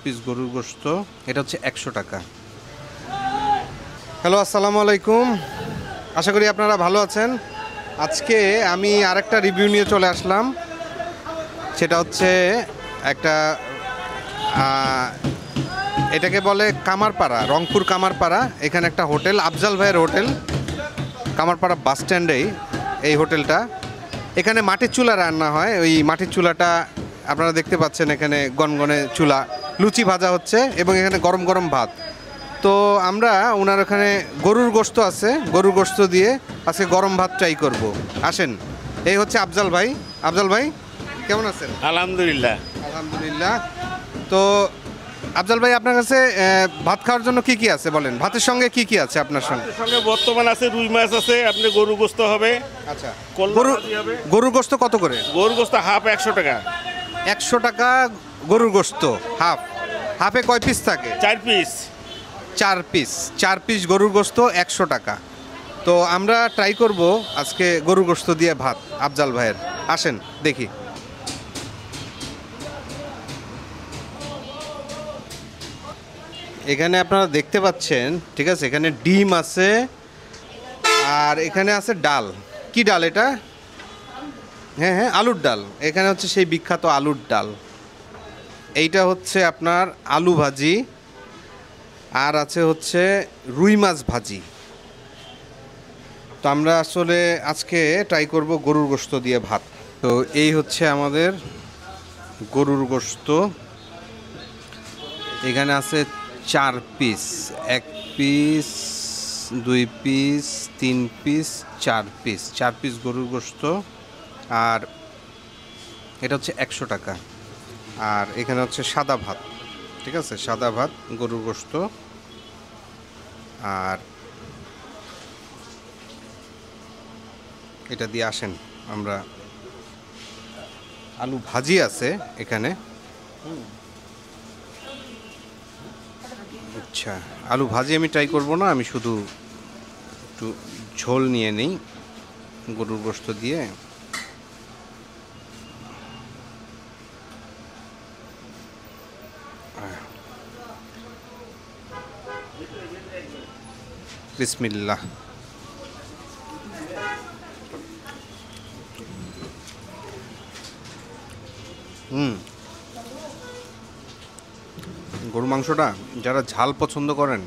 Piece গরুর গোশত, এটা হচ্ছে 100 টাকা। হ্যালো, আসসালামু আলাইকুম, আশা করি আপনারা ভালো আছেন। আজকে আমি আরেকটা রিভিউ নিয়ে চলে আসলাম, সেটা হচ্ছে একটা এটাকে বলে কামারপাড়া, রংপুর কামারপাড়া। এখানে একটা হোটেল, আফজাল ভাইয়ের হোটেল, কামারপাড়া বাস স্ট্যান্ডেই এই হোটেলটা। এখানে মাটির চুলা রান্না হয়। ওই মাটির চুলাটা আপনারা দেখতে পাচ্ছেন, এখানে গনগনে চুলা, লুচি ভাজা হচ্ছে এবং এখানে গরম গরম ভাত। তো আমরা ওনার ওখানে গরুর গোশত আছে, গরুর গোশত দিয়ে আজকে গরম ভাত ট্রাই করব। আসেন, এই হচ্ছে আফজাল ভাই। আফজাল ভাই কেমন আছেন? আলহামদুলিল্লাহ। আলহামদুলিল্লাহ। তো আফজাল ভাই, আপনার কাছে ভাত খাওয়ার জন্য কি কি আছে বলেন? ভাতের সঙ্গে কি কি আছে আপনার সঙ্গে? সঙ্গে বর্তমান আছে রুই মাছ আছে, আপনি গরু গোস্ত হবে। আচ্ছা, গরুর গোশত কত করে? গরু গোস্ত হাফ 100 টাকা। 100 টাকা গরুর গোশত হাফ। হাফে কয় পিস থাকে? 4 পিস। 4 পিস গরুর গোশত 100 টাকা। তো আমরা ট্রাই করব আজকে গরুর গোশত দিয়ে ভাত আফজাল ভাইয়ের। আসেন দেখি। এখানে আপনারা দেখতে পাচ্ছেন, ঠিক আছে, এখানে ডিম আছে আর এখানে আছে ডাল। কি ডাল এটা? হ্যাঁ হ্যাঁ, আলুর ডাল। এখানে হচ্ছে সেই বিখ্যাত আলুর ডাল। এইটা হচ্ছে আপনার আলু ভাজি, আর আছে হচ্ছে রুই মাছ ভাজি। তো আমরা আসলে আজকে ট্রাই করব গরুর গোশত দিয়ে ভাত। তো এই হচ্ছে আমাদের গরুর গোশত। এখানে আছে 4 piece, 1 piece, 2 piece, 3 piece, 4 piece. 4 piece গরুর গোশত, আর এটা হচ্ছে 100 টাকা। আর এখানে হচ্ছে সাদা ভাত, ঠিক আছে, সাদা ভাত, গরুর গোশত। আর এটা দিয়ে আসেন আমরা, আলু ভাজি আছে এখানে। আচ্ছা, আলু ভাজি আমি ট্রাই করব না, আমি শুধু একটু ঝোল নিয়ে নিই গরুর গোশত দিয়ে। বিসমিল্লাহ। গরু মাংসটা যারা ঝাল পছন্দ করেন,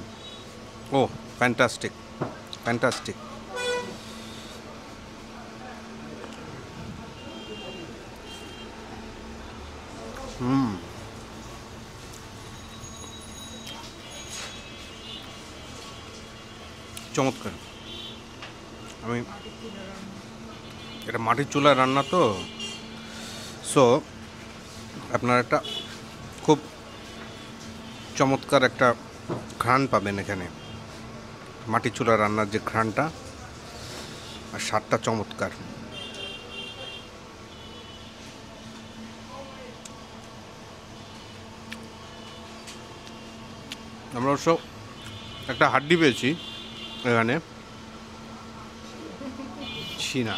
ও ফ্যান্টাস্টিক, ফ্যান্টাস্টিক। চমৎকার। আমি এটা মাটির চুলায় রান্না, তো সো আপনার একটা খুব চমৎকার একটা ঘ্রাণ পাবেন এখানে। মাটির চুলা রান্নার যে ঘ্রাণটা আর স্বাদটা চমৎকার। আমরা অবশ্য একটা হাড্ডি পেয়েছি এখানে, ছিনা।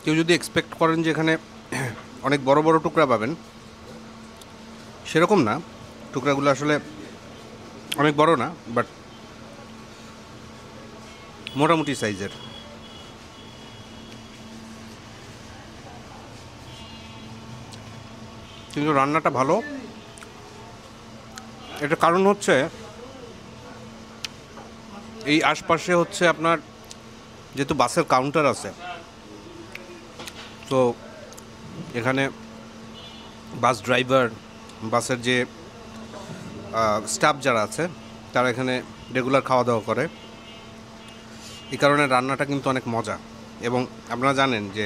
কেউ যদি এক্সপেক্ট করেন যে এখানে অনেক বড় বড় টুকরা পাবেন, সেরকম না। টুকরাগুলো আসলে অনেক বড় না, বাট মোটামুটি সাইজের। কিন্তু রান্নাটা ভালো। এটা কারণ হচ্ছে এই আশপাশে হচ্ছে আপনার যেহেতু বাসের কাউন্টার আছে, তো এখানে বাস ড্রাইভার, বাসের যে স্টাফ যারা আছে, তারা এখানে রেগুলার খাওয়া দাওয়া করে। এই কারণে রান্নাটা কিন্তু অনেক মজা। এবং আপনারা জানেন যে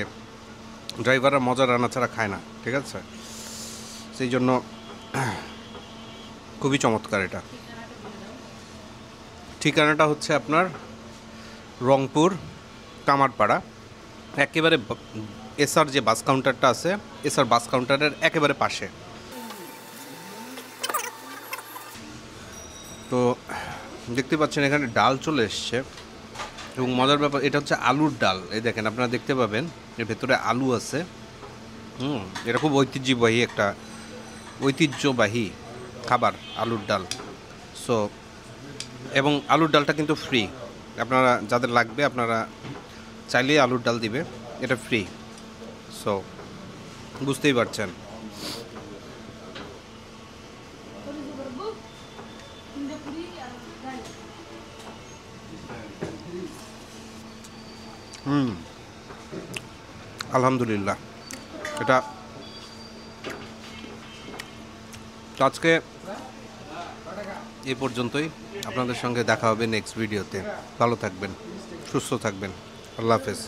ড্রাইভাররা মজা রান্না ছাড়া খায় না, ঠিক আছে? সেই জন্য খুবই চমৎকার এটা। ঠিকানাটা হচ্ছে আপনার রংপুর কামারপাড়া, একেবারে এসআর যে বাস কাউন্টারটা আছে, এসআর বাস কাউন্টারের একেবারে পাশে। তো দেখতে পাচ্ছেন এখানে ডাল চলে এসছে এবং মজার ব্যাপার এটা হচ্ছে আলুর ডাল। এই দেখেন আপনারা দেখতে পাবেন এর ভেতরে আলু আছে। এটা খুব ঐতিহ্যবাহী খাবার আলুর ডাল। সো এবং আলুর ডালটা কিন্তু ফ্রি, আপনারা যাদের লাগবে আপনারা চাইলেই আলুর ডাল দিবে, এটা ফ্রি। সো বুঝতেই পারছেন। আলহামদুলিল্লাহ। এটা তো আজকে এই পর্যন্তই। আপনাদের সঙ্গে দেখা হবে নেক্সট ভিডিওতে। ভালো থাকবেন, সুস্থ থাকবেন। আল্লাহ হাফেজ।